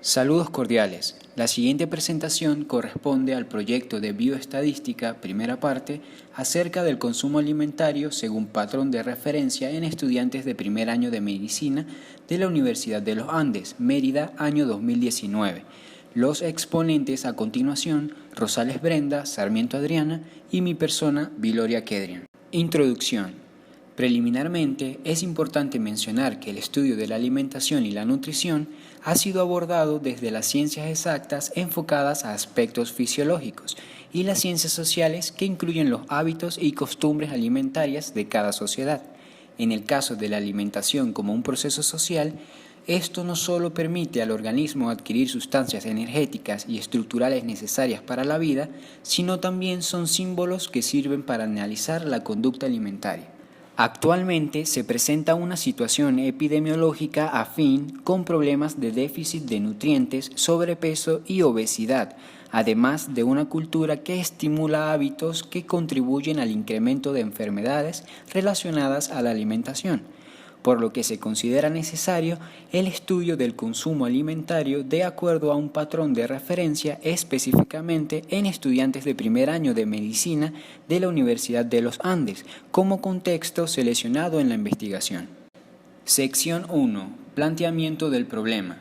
Saludos cordiales. La siguiente presentación corresponde al proyecto de bioestadística, primera parte, acerca del consumo alimentario según patrón de referencia en estudiantes de primer año de medicina de la Universidad de los Andes, Mérida, año 2019. Los exponentes a continuación, Rosales Brenda, Sarmiento Adriana y mi persona, Viloria Kedrian. Introducción. Preliminarmente, es importante mencionar que el estudio de la alimentación y la nutrición ha sido abordado desde las ciencias exactas enfocadas a aspectos fisiológicos y las ciencias sociales que incluyen los hábitos y costumbres alimentarias de cada sociedad. En el caso de la alimentación como un proceso social, esto no solo permite al organismo adquirir sustancias energéticas y estructurales necesarias para la vida, sino también son símbolos que sirven para analizar la conducta alimentaria. Actualmente se presenta una situación epidemiológica afín con problemas de déficit de nutrientes, sobrepeso y obesidad, además de una cultura que estimula hábitos que contribuyen al incremento de enfermedades relacionadas a la alimentación, por lo que se considera necesario el estudio del consumo alimentario de acuerdo a un patrón de referencia específicamente en estudiantes de primer año de medicina de la Universidad de los Andes, como contexto seleccionado en la investigación. Sección 1. Planteamiento del problema.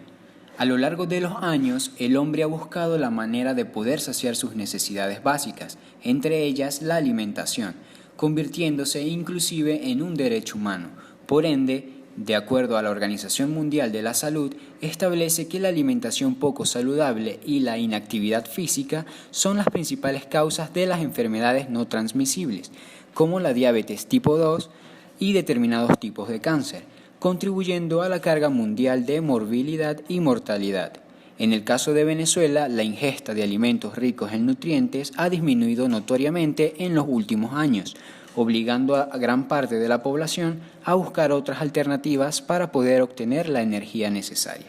A lo largo de los años, el hombre ha buscado la manera de poder saciar sus necesidades básicas, entre ellas la alimentación, convirtiéndose inclusive en un derecho humano. Por ende, de acuerdo a la Organización Mundial de la Salud, establece que la alimentación poco saludable y la inactividad física son las principales causas de las enfermedades no transmisibles, como la diabetes tipo 2 y determinados tipos de cáncer, contribuyendo a la carga mundial de morbilidad y mortalidad. En el caso de Venezuela, la ingesta de alimentos ricos en nutrientes ha disminuido notoriamente en los últimos años, obligando a gran parte de la población a buscar otras alternativas para poder obtener la energía necesaria.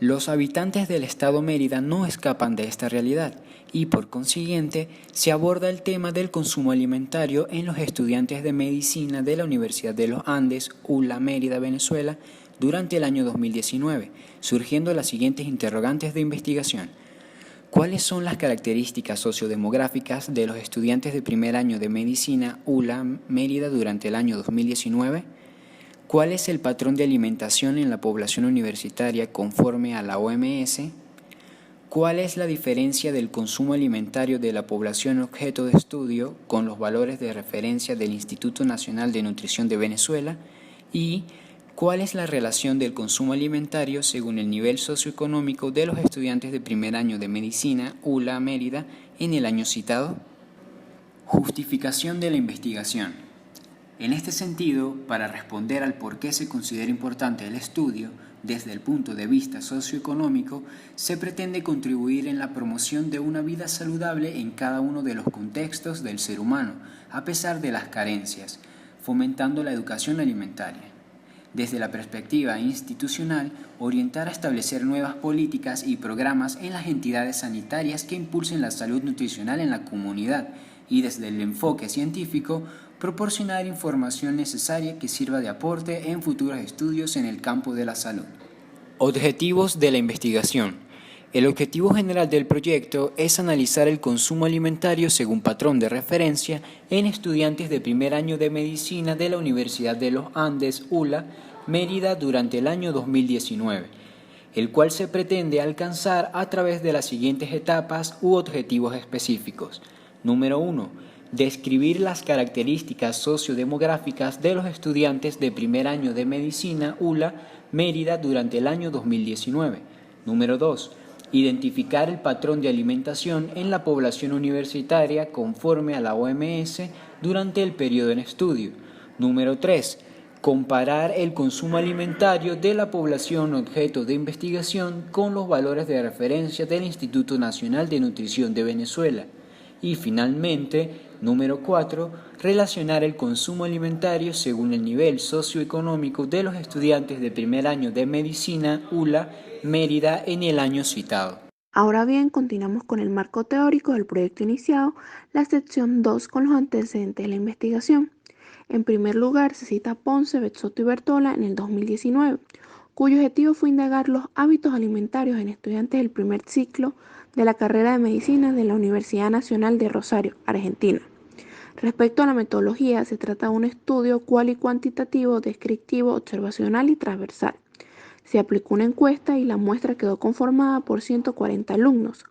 Los habitantes del estado Mérida no escapan de esta realidad y, por consiguiente, se aborda el tema del consumo alimentario en los estudiantes de medicina de la Universidad de los Andes, ULA Mérida, Venezuela, durante el año 2019, surgiendo las siguientes interrogantes de investigación. ¿Cuáles son las características sociodemográficas de los estudiantes de primer año de medicina ULA Mérida durante el año 2019? ¿Cuál es el patrón de alimentación en la población universitaria conforme a la OMS? ¿Cuál es la diferencia del consumo alimentario de la población objeto de estudio con los valores de referencia del Instituto Nacional de Nutrición de Venezuela? ¿Y cuál es la relación del consumo alimentario según el nivel socioeconómico de los estudiantes de primer año de medicina ULA Mérida en el año citado? Justificación de la investigación. En este sentido, para responder al por qué se considera importante el estudio, desde el punto de vista socioeconómico, se pretende contribuir en la promoción de una vida saludable en cada uno de los contextos del ser humano, a pesar de las carencias, fomentando la educación alimentaria. Desde la perspectiva institucional, orientar a establecer nuevas políticas y programas en las entidades sanitarias que impulsen la salud nutricional en la comunidad y desde el enfoque científico, proporcionar información necesaria que sirva de aporte en futuros estudios en el campo de la salud. Objetivos de la investigación. El objetivo general del proyecto es analizar el consumo alimentario según patrón de referencia en estudiantes de primer año de medicina de la Universidad de los Andes, ULA, Mérida durante el año 2019, el cual se pretende alcanzar a través de las siguientes etapas u objetivos específicos. Número 1. Describir las características sociodemográficas de los estudiantes de primer año de medicina ULA, Mérida durante el año 2019. Número 2. Identificar el patrón de alimentación en la población universitaria conforme a la OMS durante el periodo en estudio. Número 3. Comparar el consumo alimentario de la población objeto de investigación con los valores de referencia del Instituto Nacional de Nutrición de Venezuela. Y finalmente, número 4, relacionar el consumo alimentario según el nivel socioeconómico de los estudiantes de primer año de medicina ULA Mérida en el año citado. Ahora bien, continuamos con el marco teórico del proyecto iniciado, la sección 2 con los antecedentes de la investigación. En primer lugar, se cita a Ponce, Bezzotto y Bertola en el 2019 cuyo objetivo fue indagar los hábitos alimentarios en estudiantes del primer ciclo de la carrera de medicina de la Universidad Nacional de Rosario, Argentina. Respecto a la metodología, se trata de un estudio cual y cuantitativo, descriptivo, observacional y transversal. Se aplicó una encuesta y la muestra quedó conformada por 140 alumnos.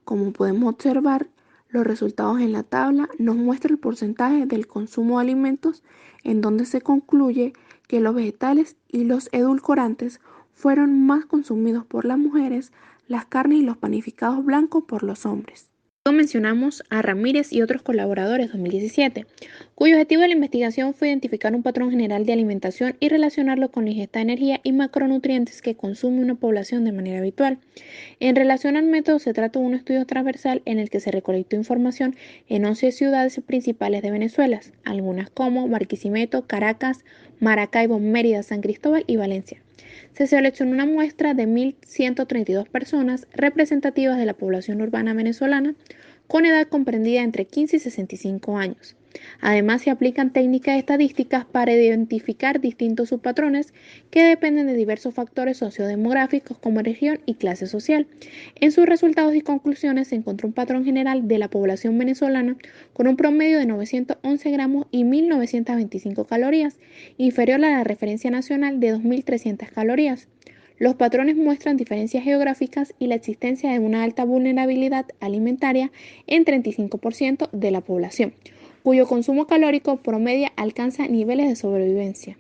Como podemos observar, los resultados en la tabla nos muestran el porcentaje del consumo de alimentos, en donde se concluye que los vegetales y los edulcorantes fueron más consumidos por las mujeres, las carnes y los panificados blancos por los hombres. Luego mencionamos a Ramírez y otros colaboradores 2017, cuyo objetivo de la investigación fue identificar un patrón general de alimentación y relacionarlo con la ingesta de energía y macronutrientes que consume una población de manera habitual. En relación al método, se trata de un estudio transversal en el que se recolectó información en 11 ciudades principales de Venezuela, algunas como Barquisimeto, Caracas, Maracaibo, Mérida, San Cristóbal y Valencia. Se seleccionó una muestra de 1.132 personas representativas de la población urbana venezolana con edad comprendida entre 15 y 65 años. Además, se aplican técnicas estadísticas para identificar distintos subpatrones que dependen de diversos factores sociodemográficos como región y clase social. En sus resultados y conclusiones se encontró un patrón general de la población venezolana con un promedio de 911 gramos y 1.925 calorías, inferior a la referencia nacional de 2.300 calorías. Los patrones muestran diferencias geográficas y la existencia de una alta vulnerabilidad alimentaria en 35% de la población, cuyo consumo calórico promedio alcanza niveles de sobrevivencia.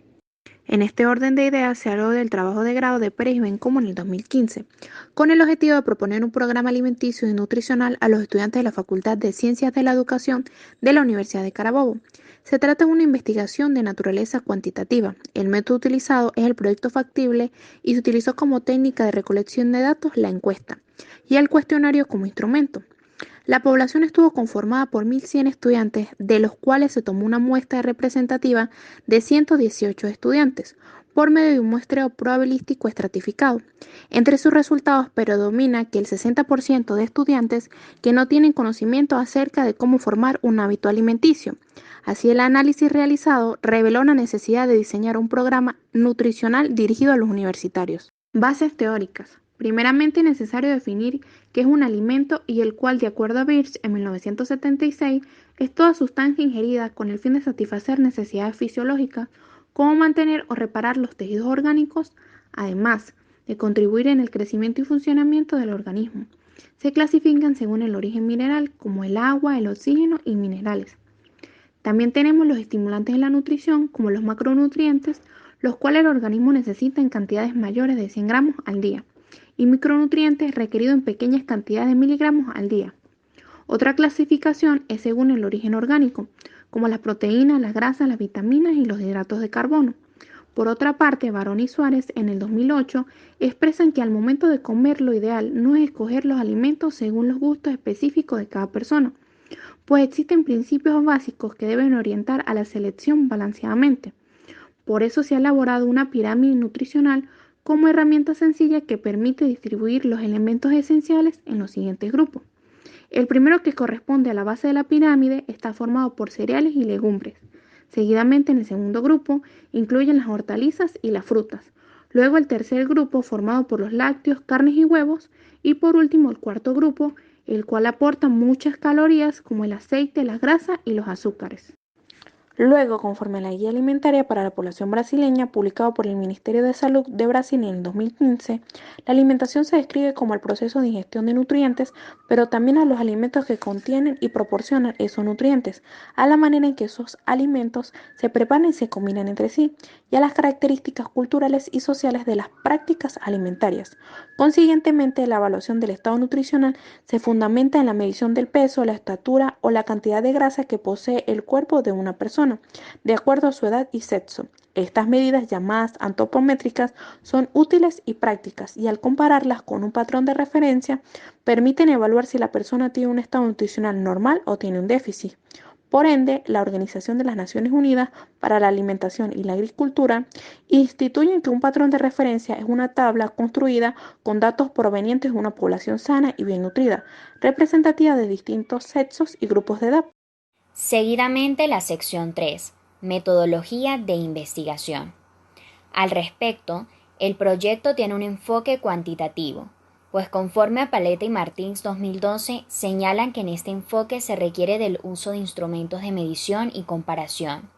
En este orden de ideas se habló del trabajo de grado de Pérez y Bencomo en el 2015, con el objetivo de proponer un programa alimenticio y nutricional a los estudiantes de la Facultad de Ciencias de la Educación de la Universidad de Carabobo. Se trata de una investigación de naturaleza cuantitativa. El método utilizado es el proyecto factible y se utilizó como técnica de recolección de datos la encuesta y el cuestionario como instrumento. La población estuvo conformada por 1.100 estudiantes, de los cuales se tomó una muestra representativa de 118 estudiantes, por medio de un muestreo probabilístico estratificado. Entre sus resultados predomina que el 60% de estudiantes que no tienen conocimiento acerca de cómo formar un hábito alimenticio. Así, el análisis realizado reveló la necesidad de diseñar un programa nutricional dirigido a los universitarios. Bases teóricas. Primeramente, es necesario definir qué es un alimento y el cual, de acuerdo a Birch en 1976, es toda sustancia ingerida con el fin de satisfacer necesidades fisiológicas como mantener o reparar los tejidos orgánicos, además de contribuir en el crecimiento y funcionamiento del organismo. Se clasifican según el origen mineral como el agua, el oxígeno y minerales. También tenemos los estimulantes de la nutrición, como los macronutrientes, los cuales el organismo necesita en cantidades mayores de 100 gramos al día, y micronutrientes requeridos en pequeñas cantidades de miligramos al día. Otra clasificación es según el origen orgánico, como las proteínas, las grasas, las vitaminas y los hidratos de carbono. Por otra parte, Barón y Suárez en el 2008 expresan que al momento de comer lo ideal no es escoger los alimentos según los gustos específicos de cada persona, pues existen principios básicos que deben orientar a la selección balanceadamente. Por eso se ha elaborado una pirámide nutricional como herramienta sencilla que permite distribuir los elementos esenciales en los siguientes grupos. El primero, que corresponde a la base de la pirámide, está formado por cereales y legumbres. Seguidamente, en el segundo grupo, incluyen las hortalizas y las frutas. Luego, el tercer grupo, formado por los lácteos, carnes y huevos. Y por último, el cuarto grupo, el cual aporta muchas calorías como el aceite, las grasas y los azúcares. Luego, conforme a la Guía Alimentaria para la Población Brasileña, publicado por el Ministerio de Salud de Brasil en el 2015, la alimentación se describe como el proceso de ingestión de nutrientes, pero también a los alimentos que contienen y proporcionan esos nutrientes, a la manera en que esos alimentos se preparan y se combinan entre sí, y a las características culturales y sociales de las prácticas alimentarias. Consiguientemente, la evaluación del estado nutricional se fundamenta en la medición del peso, la estatura o la cantidad de grasa que posee el cuerpo de una persona, de acuerdo a su edad y sexo. Estas medidas, llamadas antropométricas, son útiles y prácticas, y al compararlas con un patrón de referencia, permiten evaluar si la persona tiene un estado nutricional normal o tiene un déficit. Por ende, la Organización de las Naciones Unidas para la Alimentación y la Agricultura instituye que un patrón de referencia es una tabla construida con datos provenientes de una población sana y bien nutrida, representativa de distintos sexos y grupos de edad. Seguidamente, la sección 3, metodología de investigación. Al respecto, El proyecto tiene un enfoque cuantitativo, pues conforme a Paleta y Martins 2012 señalan que en este enfoque se requiere del uso de instrumentos de medición y comparación,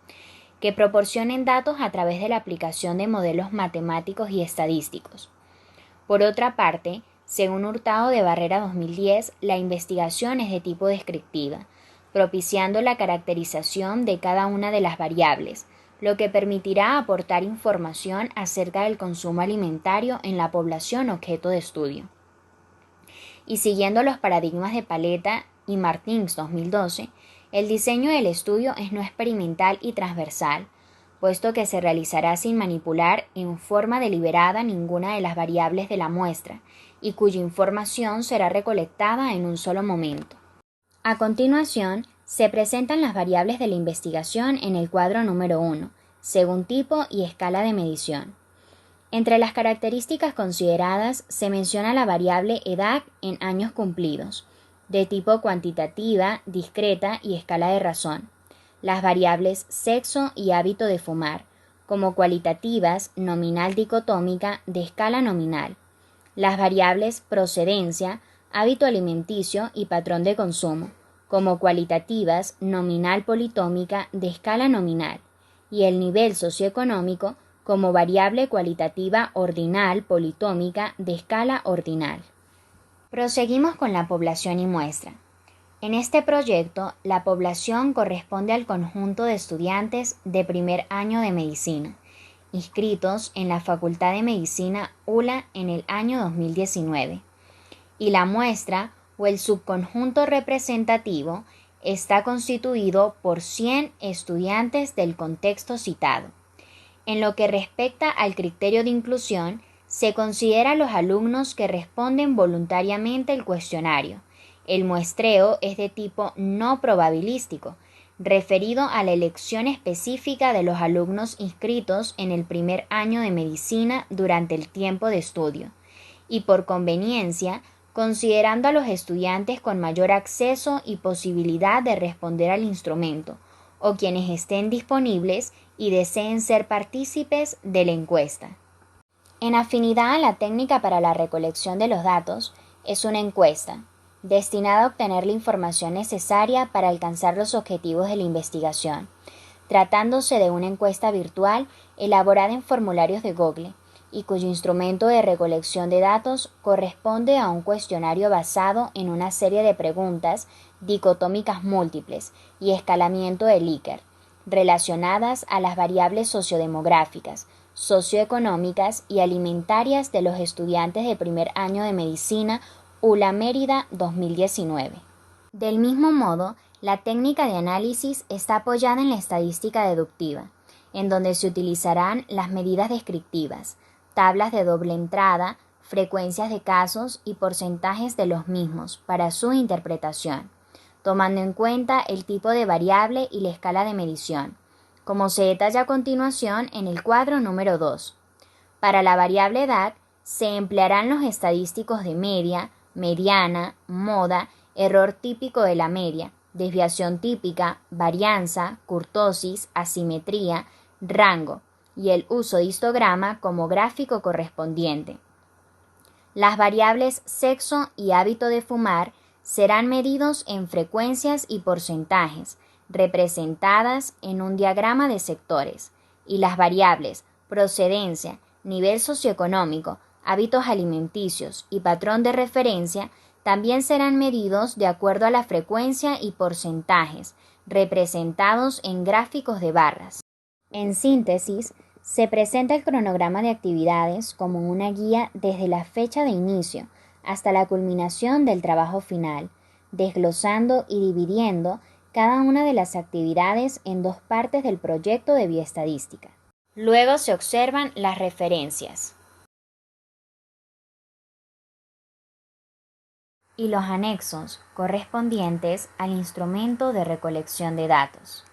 que proporcionen datos a través de la aplicación de modelos matemáticos y estadísticos. Por otra parte, según Hurtado de Barrera 2010, la investigación es de tipo descriptiva, propiciando la caracterización de cada una de las variables, lo que permitirá aportar información acerca del consumo alimentario en la población objeto de estudio. Y siguiendo los paradigmas de Paleta y Martins 2012, el diseño del estudio es no experimental y transversal, puesto que se realizará sin manipular en forma deliberada ninguna de las variables de la muestra, y cuya información será recolectada en un solo momento. A continuación, se presentan las variables de la investigación en el cuadro número 1, según tipo y escala de medición. Entre las características consideradas se menciona la variable edad en años cumplidos, de tipo cuantitativa, discreta y escala de razón. Las variables sexo y hábito de fumar, como cualitativas, nominal dicotómica, de escala nominal. Las variables procedencia, hábito alimenticio y patrón de consumo, como cualitativas, nominal politómica, de escala nominal. Y el nivel socioeconómico, como variable cualitativa ordinal politómica de escala ordinal. Proseguimos con la población y muestra. En este proyecto, la población corresponde al conjunto de estudiantes de primer año de medicina, inscritos en la Facultad de Medicina ULA en el año 2019, y la muestra o el subconjunto representativo está constituido por 100 estudiantes del contexto citado. En lo que respecta al criterio de inclusión, se considera a los alumnos que responden voluntariamente el cuestionario. El muestreo es de tipo no probabilístico, referido a la elección específica de los alumnos inscritos en el primer año de medicina durante el tiempo de estudio, y por conveniencia, considerando a los estudiantes con mayor acceso y posibilidad de responder al instrumento, o quienes estén disponibles y deseen ser partícipes de la encuesta. En afinidad a la técnica para la recolección de los datos, es una encuesta, destinada a obtener la información necesaria para alcanzar los objetivos de la investigación, tratándose de una encuesta virtual elaborada en formularios de Google, y cuyo instrumento de recolección de datos corresponde a un cuestionario basado en una serie de preguntas dicotómicas múltiples y escalamiento de Likert, relacionadas a las variables sociodemográficas, socioeconómicas y alimentarias de los estudiantes de primer año de medicina ULA Mérida 2019. Del mismo modo, la técnica de análisis está apoyada en la estadística deductiva, en donde se utilizarán las medidas descriptivas, tablas de doble entrada, frecuencias de casos y porcentajes de los mismos para su interpretación, tomando en cuenta el tipo de variable y la escala de medición, como se detalla a continuación en el cuadro número 2. Para la variable edad, se emplearán los estadísticos de media, mediana, moda, error típico de la media, desviación típica, varianza, kurtosis, asimetría, rango, y el uso de histograma como gráfico correspondiente. Las variables sexo y hábito de fumar serán medidos en frecuencias y porcentajes, representadas en un diagrama de sectores, y las variables procedencia, nivel socioeconómico, hábitos alimenticios y patrón de referencia también serán medidos de acuerdo a la frecuencia y porcentajes, representados en gráficos de barras. En síntesis, se presenta el cronograma de actividades como una guía desde la fecha de inicio hasta la culminación del trabajo final, desglosando y dividiendo cada una de las actividades en dos partes del proyecto de bioestadística. Luego se observan las referencias y los anexos correspondientes al instrumento de recolección de datos.